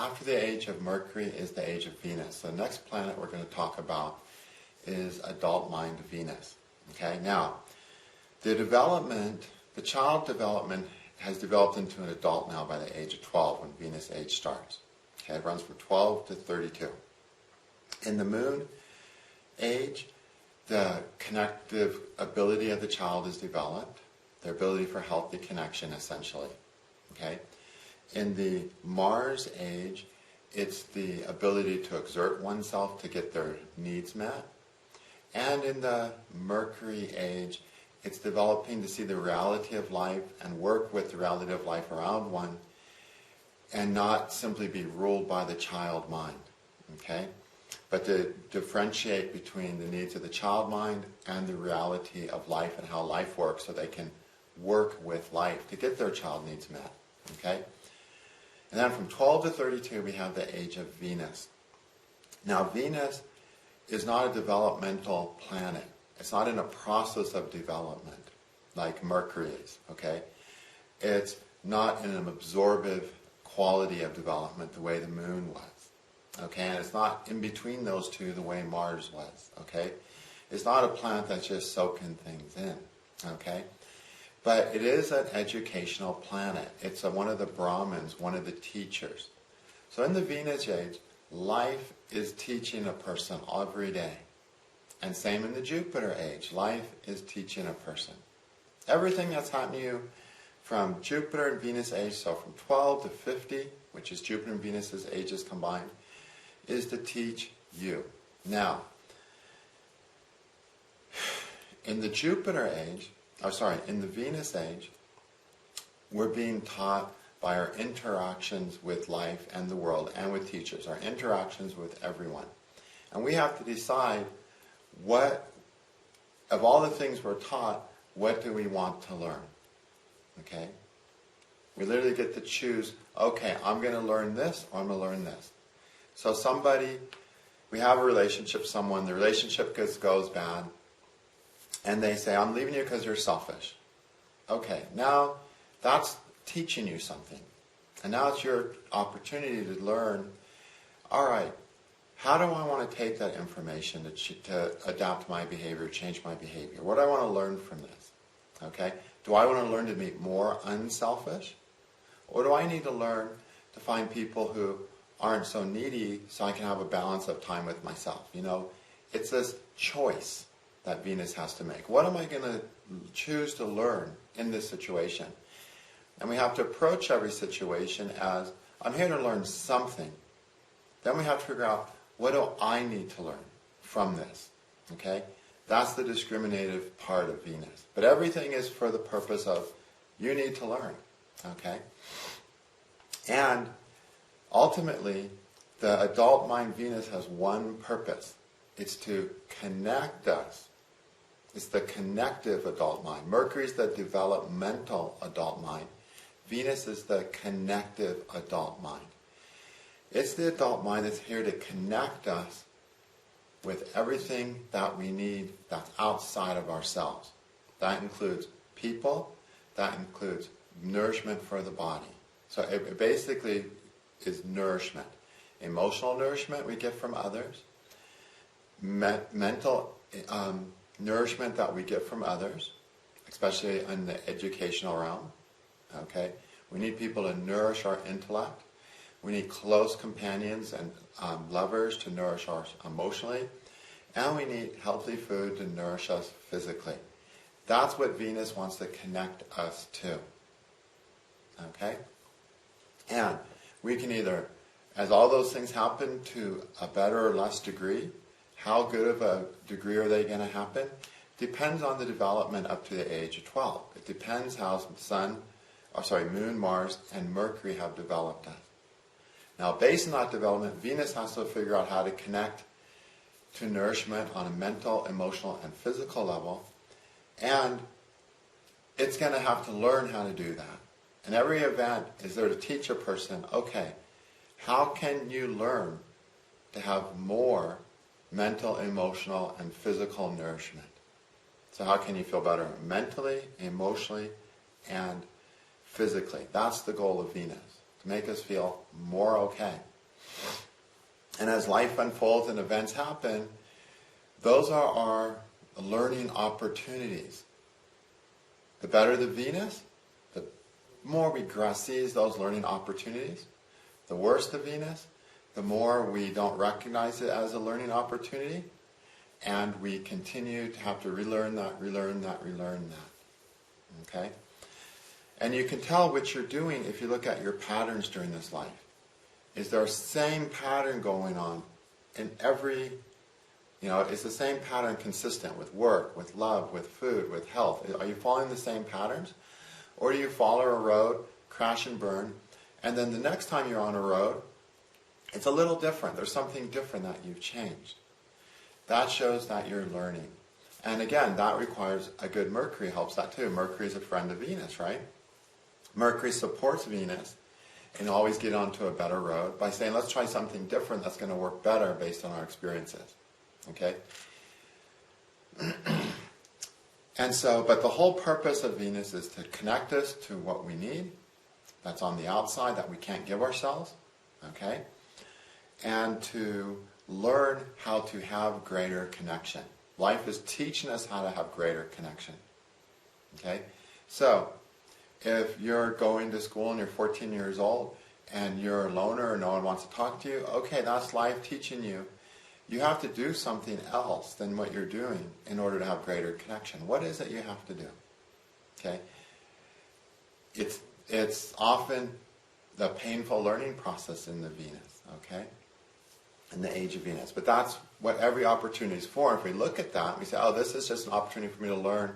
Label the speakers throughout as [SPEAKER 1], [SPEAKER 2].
[SPEAKER 1] after the age of Mercury is the age of Venus. The next planet we're going to talk about is adult mind Venus. Okay, now, the child development has developed into an adult now by the age of 12 when Venus age starts. Okay, it runs from 12 to 32. In the moon age, the connective ability of the child is developed, their ability for healthy connection essentially. Okay? In the Mars age, it's the ability to exert oneself to get their needs met. And in the Mercury age, it's developing to see the reality of life and work with the reality of life around one and not simply be ruled by the child mind. Okay? But to differentiate between the needs of the child mind and the reality of life and how life works so they can work with life to get their child needs met. Okay? And then from 12 to 32 we have the age of Venus. Now Venus is not a developmental planet. It's not in a process of development like Mercury is. Okay? It's not in an absorptive quality of development the way the moon was. Okay, and it's not in between those two the way Mars was, okay? It's not a planet that's just soaking things in, okay? But it is an educational planet. It's one of the Brahmins, one of the teachers. So in the Venus age, life is teaching a person every day. And same in the Jupiter age, life is teaching a person. Everything that's happening to you from Jupiter and Venus age, so from 12 to 50, which is Jupiter and Venus's ages combined, is to teach you. Now, in the in the Venus age, we're being taught by our interactions with life and the world and with teachers, our interactions with everyone. And we have to decide what, of all the things we're taught, what do we want to learn? Okay? We literally get to choose, okay, I'm going to learn this or I'm going to learn this. So we have a relationship with someone, the relationship goes bad, and they say, I'm leaving you because you're selfish. Okay, now that's teaching you something. And now it's your opportunity to learn, all right, how do I want to take that information to adapt my behavior, change my behavior? What do I want to learn from this? Okay, do I want to learn to be more unselfish? Or do I need to learn to find people who aren't so needy so I can have a balance of time with myself? You know, it's this choice that Venus has to make. What am I going to choose to learn in this situation? And we have to approach every situation as, I'm here to learn something. Then we have to figure out, what do I need to learn from this? Okay? That's the discriminative part of Venus. But everything is for the purpose of, you need to learn. Okay? And ultimately, the adult mind Venus has one purpose. It's to connect us. It's the connective adult mind. Mercury is the developmental adult mind. Venus is the connective adult mind. It's the adult mind that's here to connect us with everything that we need that's outside of ourselves. That includes people. That includes nourishment for the body. So it basically is nourishment. Emotional nourishment we get from others. Mental nourishment that we get from others, especially in the educational realm. Okay, we need people to nourish our intellect. We need close companions and lovers to nourish us emotionally. And we need healthy food to nourish us physically. That's what Venus wants to connect us to. Okay? And we can either, as all those things happen to a better or less degree, how good of a degree are they going to happen? Depends on the development up to the age of 12. It depends how Moon, Mars, and Mercury have developed us. Now, based on that development, Venus has to figure out how to connect to nourishment on a mental, emotional, and physical level. And it's going to have to learn how to do that. And every event is there to teach a person, okay, how can you learn to have more mental, emotional, and physical nourishment? So how can you feel better mentally, emotionally, and physically? That's the goal of Venus, to make us feel more okay. And as life unfolds and events happen, those are our learning opportunities. The better the Venus, the more we seize those learning opportunities. The worse the Venus, the more we don't recognize it as a learning opportunity, and we continue to have to relearn that. Okay? And you can tell what you're doing if you look at your patterns during this life. Is there a same pattern going on in every, is the same pattern consistent with work, with love, with food, with health? Are you following the same patterns? Or do you follow a road, crash and burn, and then the next time you're on a road, it's a little different. There's something different that you've changed. That shows that you're learning. And again, that requires a good Mercury, helps that too. Mercury is a friend of Venus, right? Mercury supports Venus and always get onto a better road by saying, let's try something different that's going to work better based on our experiences. Okay? And so, but the whole purpose of Venus is to connect us to what we need, that's on the outside, that we can't give ourselves, okay? And to learn how to have greater connection. Life is teaching us how to have greater connection, okay? So, if you're going to school and you're 14 years old and you're a loner and no one wants to talk to you, okay, that's life teaching you. You have to do something else than what you're doing in order to have greater connection. What is it you have to do? Okay? It's often the painful learning process in the Venus, okay? In the age of Venus. But that's what every opportunity is for. If we look at that, we say, oh, this is just an opportunity for me to learn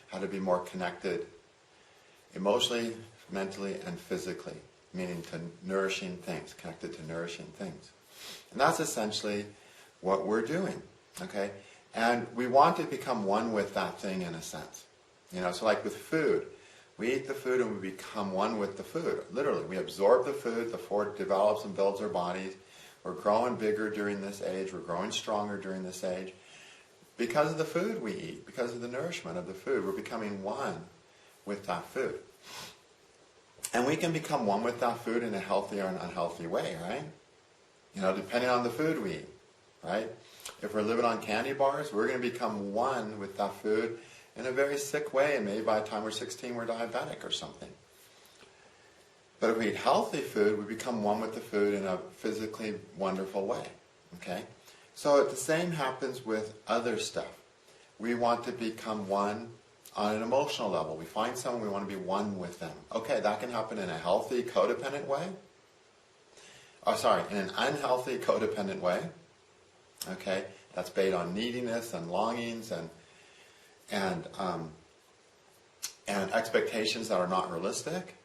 [SPEAKER 1] how to be more connected emotionally, mentally, and physically, meaning to nourishing things, connected to nourishing things. And that's essentially what we're doing, okay? And we want to become one with that thing in a sense. So like with food, we eat the food and we become one with the food. Literally, we absorb the food, the food develops and builds our bodies. We're growing bigger during this age, we're growing stronger during this age. Because of the food we eat, because of the nourishment of the food, we're becoming one with that food. And we can become one with that food in a healthy or an unhealthy way, right? Depending on the food we eat, right? If we're living on candy bars, we're going to become one with that food in a very sick way, and maybe by the time we're 16 we're diabetic or something. But if we eat healthy food, we become one with the food in a physically wonderful way, okay? So the same happens with other stuff. We want to become one on an emotional level. We find someone, we want to be one with them. Okay, that can happen in a healthy, codependent way. In an unhealthy, codependent way. Okay, that's based on neediness and longings and expectations that are not realistic.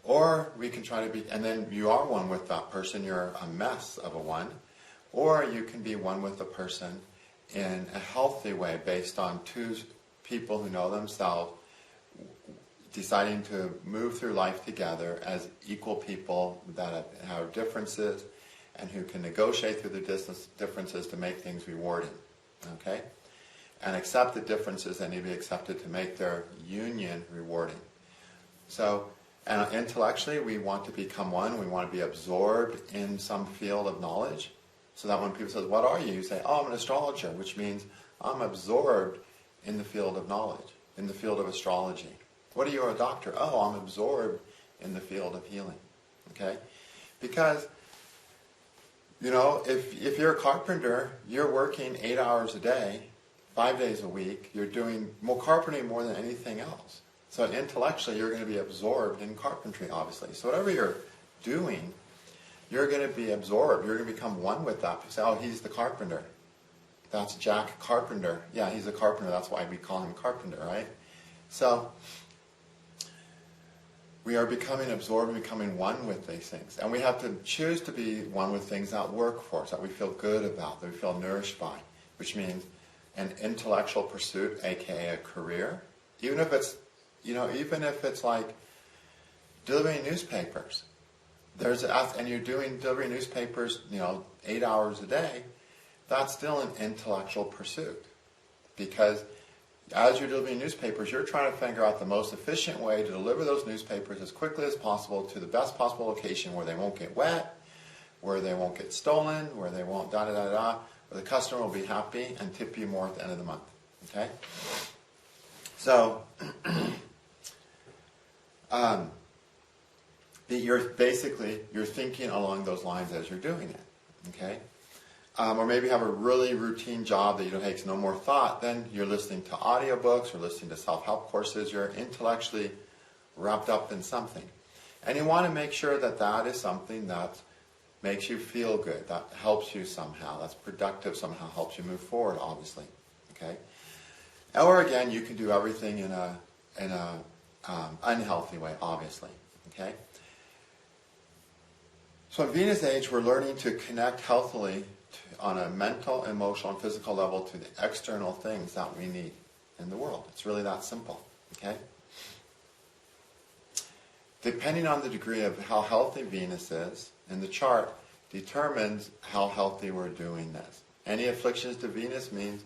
[SPEAKER 1] Or we can try to be, and then you are one with that person, you're a mess of a one. Or you can be one with the person in a healthy way based on two people who know themselves deciding to move through life together as equal people that have differences and who can negotiate through the differences to make things rewarding, okay? And accept the differences that need to be accepted to make their union rewarding. So, and intellectually, we want to become one. We want to be absorbed in some field of knowledge. So that when people say, what are you? You say, oh, I'm an astrologer, which means I'm absorbed in the field of knowledge, in the field of astrology. What are you, a doctor? Oh, I'm absorbed in the field of healing, okay? Because, if you're a carpenter, you're working 8 hours a day, 5 days a week. You're doing more carpentry more than anything else. So intellectually, you're going to be absorbed in carpentry, obviously. So whatever you're doing, you're going to be absorbed. You're going to become one with that. You say, oh, he's the carpenter. That's Jack Carpenter. Yeah, he's a carpenter. That's why we call him Carpenter, right? So we are becoming absorbed and becoming one with these things. And we have to choose to be one with things that work for us, that we feel good about, that we feel nourished by, which means an intellectual pursuit, aka a career. Even if it's like delivering newspapers. And you're delivering newspapers, 8 hours a day, that's still an intellectual pursuit. Because as you're delivering newspapers, you're trying to figure out the most efficient way to deliver those newspapers as quickly as possible to the best possible location where they won't get wet, where they won't get stolen, where they won't where the customer will be happy and tip you more at the end of the month. Okay? So, you're thinking along those lines as you're doing it. Okay? Or maybe you have a really routine job that takes no more thought, then you're listening to audiobooks or listening to self-help courses. You're intellectually wrapped up in something. And you want to make sure that that is something that makes you feel good, that helps you somehow, that's productive somehow, helps you move forward, obviously. Okay? Or again, you can do everything in a unhealthy way, obviously. Okay? So in Venus age, we're learning to connect healthily on a mental, emotional, and physical level to the external things that we need in the world. It's really that simple. Okay? Depending on the degree of how healthy Venus is in the chart determines how healthy we're doing this. Any afflictions to Venus means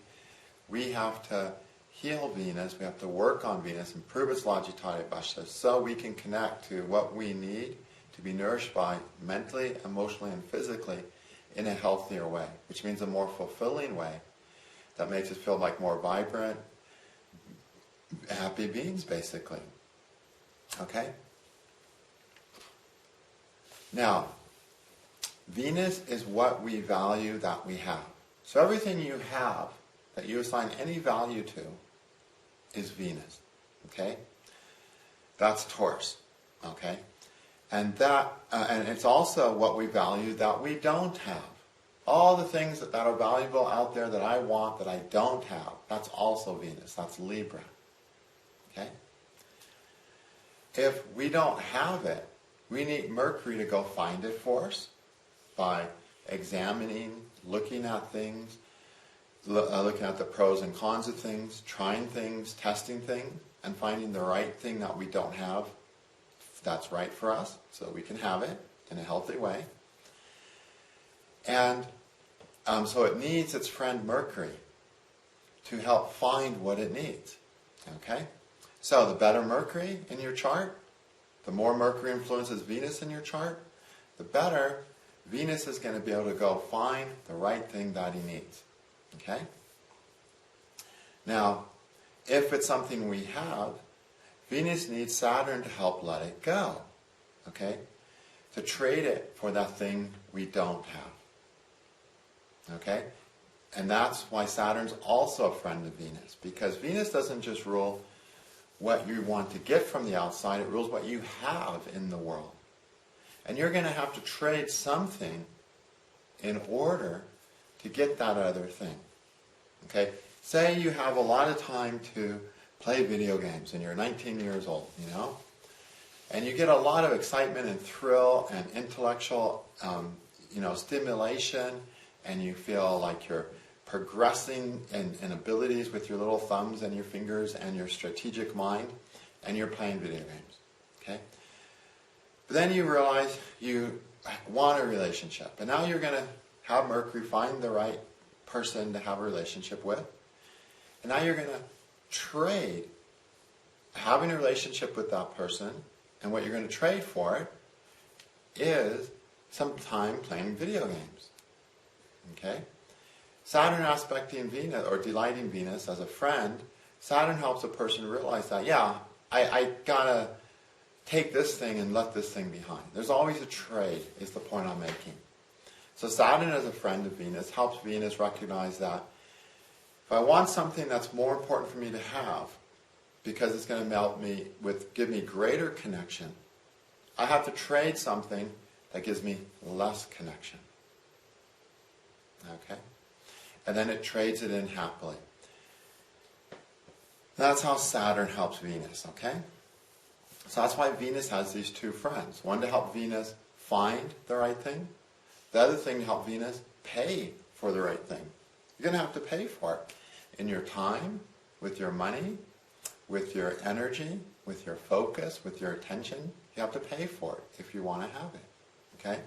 [SPEAKER 1] we have to heal Venus, we have to work on Venus, improve its Logitari Basha, so we can connect to what we need to be nourished by mentally, emotionally, and physically in a healthier way, which means a more fulfilling way that makes us feel like more vibrant, happy beings, basically. Okay? Now, Venus is what we value that we have. So everything you have that you assign any value to is Venus. Okay? That's Taurus. Okay? And and it's also what we value that we don't have. All the things that are valuable out there that I want that I don't have, that's also Venus. That's Libra. Okay? If we don't have it, we need Mercury to go find it for us by examining, looking at things, looking at the pros and cons of things, trying things, testing things, and finding the right thing that we don't have that's right for us so that we can have it in a healthy way. And so it needs its friend Mercury to help find what it needs. Okay? So the better Mercury in your chart, the more Mercury influences Venus in your chart, the better Venus is going to be able to go find the right thing that he needs. Okay? Now, if it's something we have, Venus needs Saturn to help let it go. Okay? To trade it for that thing we don't have. Okay? And that's why Saturn's also a friend of Venus, because Venus doesn't just rule what you want to get from the outside, it rules what you have in the world. And you're going to have to trade something in order to get that other thing. Okay? Say you have a lot of time to play video games and you're 19 years old, and you get a lot of excitement and thrill and intellectual stimulation, and you feel like you're progressing in abilities with your little thumbs and your fingers and your strategic mind, and you're playing video games. Okay? But then you realize you want a relationship, and now you're going to have Mercury find the right person to have a relationship with, and now you're going to trade having a relationship with that person, and what you're going to trade for it is some time playing video games. Okay? Saturn aspecting Venus, or delighting Venus as a friend, Saturn helps a person realize that, I gotta take this thing and let this thing behind. There's always a trade, is the point I'm making. So Saturn as a friend of Venus helps Venus recognize that if I want something that's more important for me to have, because it's going to give me greater connection, I have to trade something that gives me less connection. Okay? And then it trades it in happily. That's how Saturn helps Venus, okay? So that's why Venus has these two friends. One to help Venus find the right thing. The other thing to help Venus pay for the right thing. You're going to have to pay for it in your time, with your money, with your energy, with your focus, with your attention. You have to pay for it if you want to have it, okay?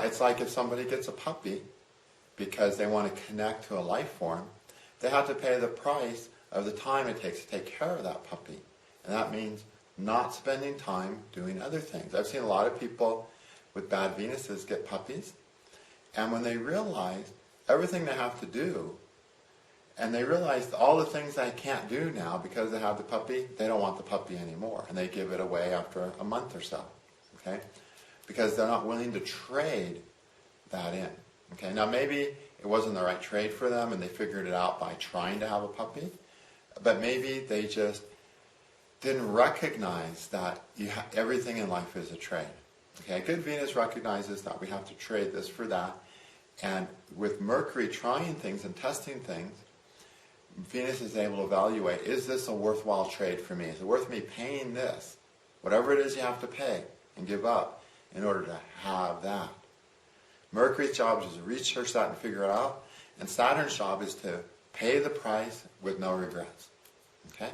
[SPEAKER 1] It's like if somebody gets a puppy because they want to connect to a life form, they have to pay the price of the time it takes to take care of that puppy. And that means not spending time doing other things. I've seen a lot of people with bad Venuses get puppies, and when they realize everything they have to do, and they realize all the things they can't do now because they have the puppy, they don't want the puppy anymore, and they give it away after a month or so, okay? Because they're not willing to trade that in, okay? Now maybe it wasn't the right trade for them, and they figured it out by trying to have a puppy, but maybe they just didn't recognize that everything in life is a trade. Okay, good Venus recognizes that we have to trade this for that, and with Mercury trying things and testing things, Venus is able to evaluate, is this a worthwhile trade for me? Is it worth me paying this? Whatever it is you have to pay and give up in order to have that. Mercury's job is to research that and figure it out, and Saturn's job is to pay the price with no regrets. Okay?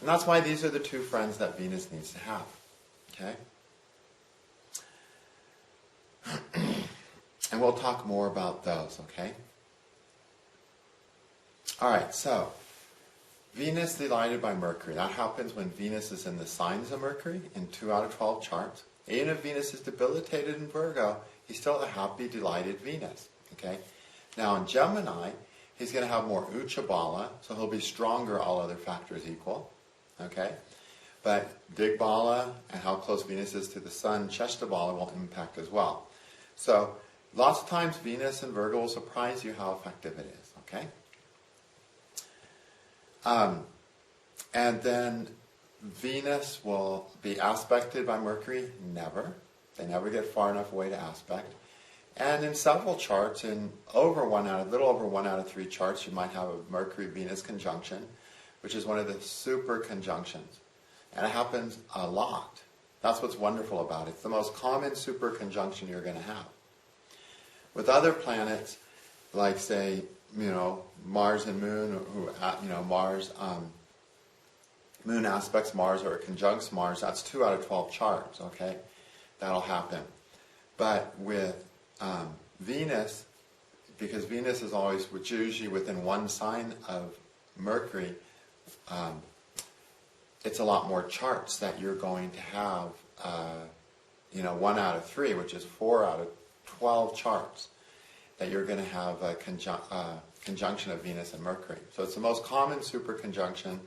[SPEAKER 1] And that's why these are the two friends that Venus needs to have. Okay? And we'll talk more about those, okay? Alright, so Venus delighted by Mercury. That happens when Venus is in the signs of Mercury in 2 out of 12 charts. Even if Venus is debilitated in Virgo, he's still a happy, delighted Venus. Okay? Now in Gemini, he's going to have more Ucha Bala, so he'll be stronger all other factors equal. Okay? But Digbala and how close Venus is to the Sun, Cheshta Bala, will impact as well. So lots of times Venus and Virgo will surprise you how effective it is. Okay? And then Venus will be aspected by Mercury? Never. They never get far enough away to aspect. And in several charts, in little over 1 out of 3 charts, you might have a Mercury-Venus conjunction, which is one of the super conjunctions. And it happens a lot. That's what's wonderful about it. It's the most common super conjunction you're going to have. With other planets, like say, Mars and Moon, Mars, Moon aspects Mars or conjuncts Mars, that's 2 out of 12 charts, okay? That'll happen. But with Venus, because Venus is always, which is usually within one sign of Mercury, it's a lot more charts that you're going to have, 1 out of 3, which is 4 out of 12 charts, that you're going to have a conjunction of Venus and Mercury. So it's the most common super conjunction.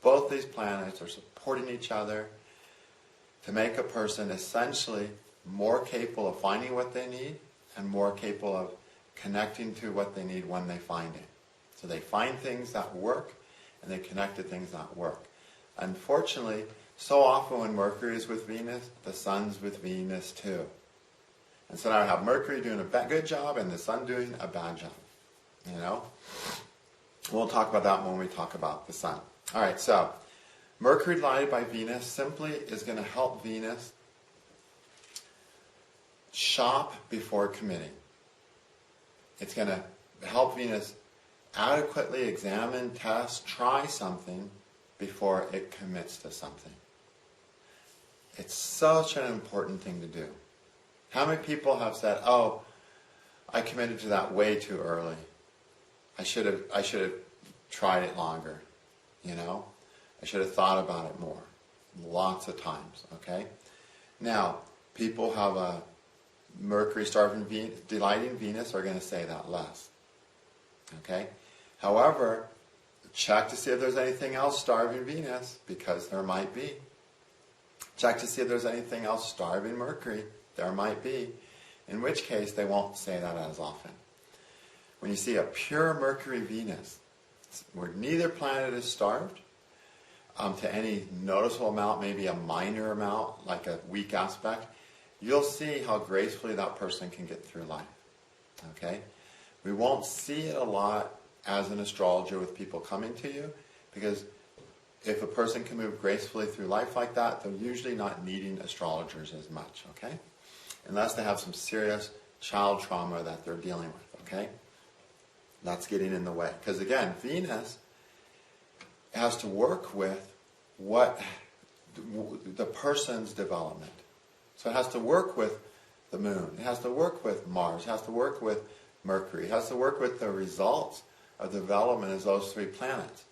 [SPEAKER 1] Both these planets are supporting each other to make a person essentially more capable of finding what they need and more capable of connecting to what they need when they find it. So they find things that work and they connect to things that work. Unfortunately, so often when Mercury is with Venus, the Sun's with Venus too. And so now I have Mercury doing a good job and the Sun doing a bad job. We'll talk about that when we talk about the Sun. Alright, so Mercury delighted by Venus simply is going to help Venus shop before committing. It's going to help Venus adequately examine, test, try something before it commits to something. It's such an important thing to do. How many people have said, "Oh, I committed to that way too early. I should have tried it longer. I should have thought about it more." Lots of times, okay? Now, people have a Mercury starving delighting Venus are going to say that less. Okay? However, check to see if there's anything else starving Venus, because there might be. Check to see if there's anything else starving Mercury. There might be. In which case, they won't say that as often. When you see a pure Mercury-Venus, where neither planet is starved, to any noticeable amount, maybe a minor amount, like a weak aspect, you'll see how gracefully that person can get through life. Okay? We won't see it a lot as an astrologer with people coming to you, because if a person can move gracefully through life like that, they're usually not needing astrologers as much, okay? Unless they have some serious child trauma that they're dealing with, okay? That's getting in the way. Because again, Venus has to work with the person's development. So it has to work with the Moon. It has to work with Mars. It has to work with Mercury. It has to work with the results of the development of those 3 planets.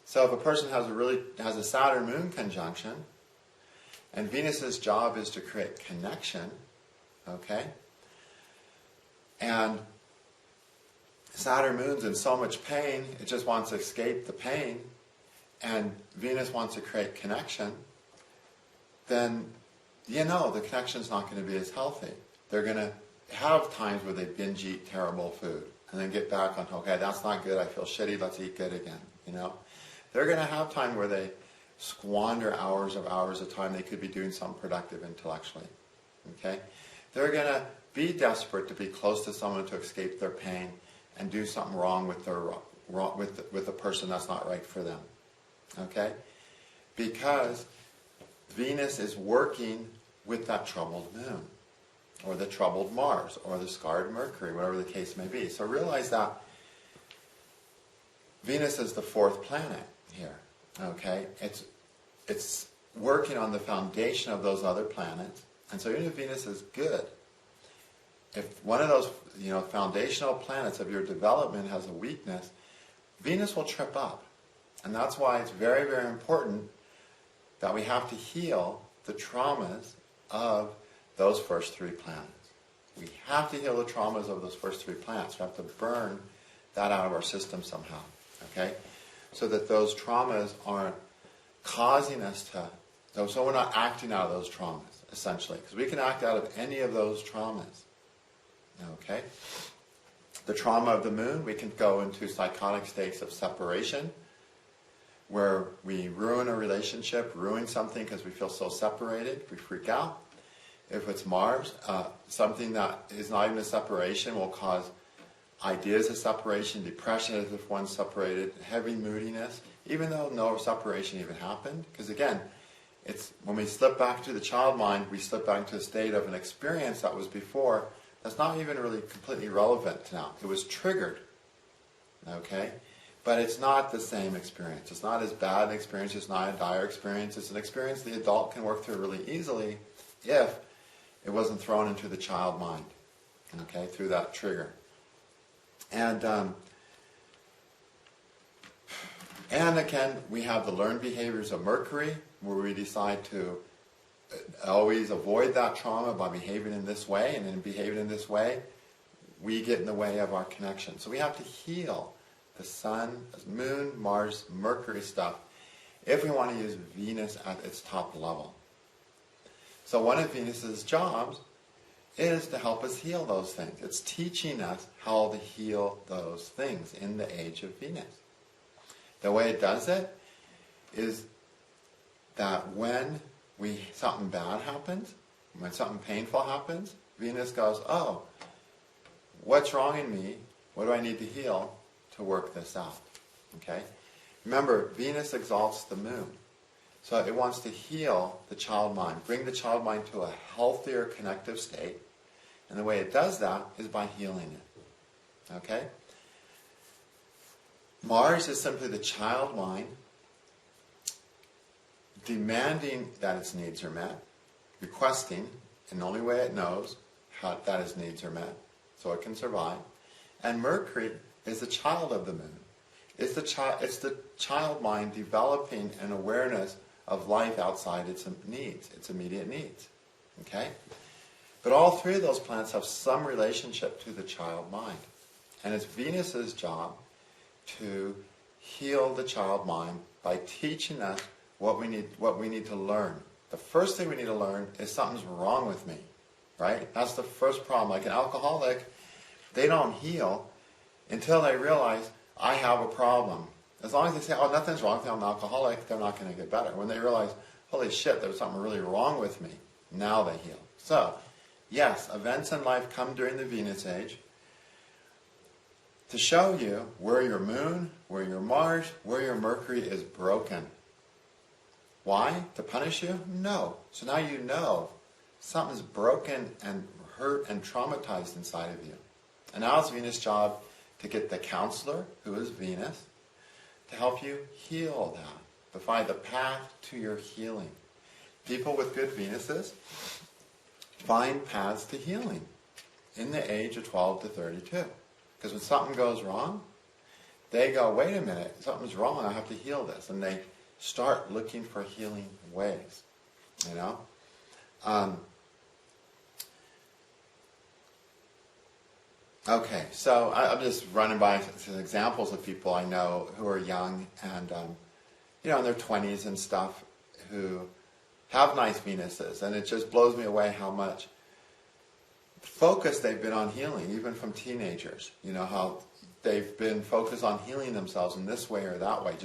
[SPEAKER 1] So if a person has a Saturn moon conjunction, and Venus's job is to create connection, okay? And Saturn moon's in so much pain, it just wants to escape the pain, and Venus wants to create connection, then the connection's not going to be as healthy. They're going to have times where they binge eat terrible food and then get back on, okay, that's not good, I feel shitty, let's eat good again, They're going to have time where they squander hours of time they could be doing something productive intellectually, okay? They're going to be desperate to be close to someone to escape their pain and do something wrong with the person that's not right for them, okay? Because Venus is working with that troubled moon, or the troubled Mars, or the scarred Mercury, whatever the case may be. So realize that Venus is the fourth planet here, okay? It's working on the foundation of those other planets, and so even if Venus is good, if one of those foundational planets of your development has a weakness, Venus will trip up. And that's why it's very, very important that we have to heal the traumas of those first three planets. We have to heal the traumas of those first three planets. We have to burn that out of our system somehow, okay? So that those traumas aren't causing us to, so we're not acting out of those traumas, essentially. Because we can act out of any of those traumas, okay? The trauma of the moon, we can go into psychotic states of separation, where we ruin a relationship, ruin something because we feel so separated, we freak out. If it's Mars, something that is not even a separation will cause ideas of separation, depression as if one's separated, heavy moodiness, even though no separation even happened. Because again, it's when we slip back to the child mind, we slip back to a state of an experience that was before, that's not even really completely relevant now. It was triggered, okay? But it's not the same experience. It's not as bad an experience. It's not a dire experience. It's an experience the adult can work through really easily if it wasn't thrown into the child mind, okay, through that trigger. And again, we have the learned behaviors of Mercury, where we decide to always avoid that trauma by behaving in this way, and in behaving in this way, we get in the way of our connection. So we have to heal the Sun, Moon, Mars, Mercury stuff if we want to use Venus at its top level. So one of Venus's jobs is to help us heal those things. It's teaching us how to heal those things in the age of Venus. The way it does it is that when something bad happens, when something painful happens, Venus goes, oh, what's wrong in me? What do I need to heal to work this out? Okay? Remember, Venus exalts the moon. So it wants to heal the child mind, bring the child mind to a healthier connective state. And the way it does that is by healing it. Okay? Mars is simply the child mind demanding that its needs are met, requesting, in the only way it knows, that its needs are met, so it can survive. And Mercury is the child of the moon. It's the child mind developing an awareness of life outside its needs, its immediate needs. Okay? But all three of those planets have some relationship to the child mind. And it's Venus's job to heal the child mind by teaching us what we need to learn. The first thing we need to learn is something's wrong with me. Right? That's the first problem. Like an alcoholic, they don't heal until they realize, I have a problem. As long as they say, oh, nothing's wrong with me, I'm an alcoholic, they're not going to get better. When they realize, holy shit, there was something really wrong with me, now they heal. So, yes, events in life come during the Venus age to show you where your moon, where your Mars, where your Mercury is broken. Why? To punish you? No. So now you know something's broken and hurt and traumatized inside of you. And now it's Venus' job to get the counselor, who is Venus, to help you heal that, to find the path to your healing. People with good Venuses find paths to healing in the age of 12 to 32. Because when something goes wrong, they go, wait a minute, something's wrong, I have to heal this. And they start looking for healing ways, you know? Okay, so I'm just running by some examples of people I know who are young and, you know, in their 20s and stuff, who have nice Venuses, and it just blows me away how much focus they've been on healing, even from teenagers. You know, how they've been focused on healing themselves in this way or that way, just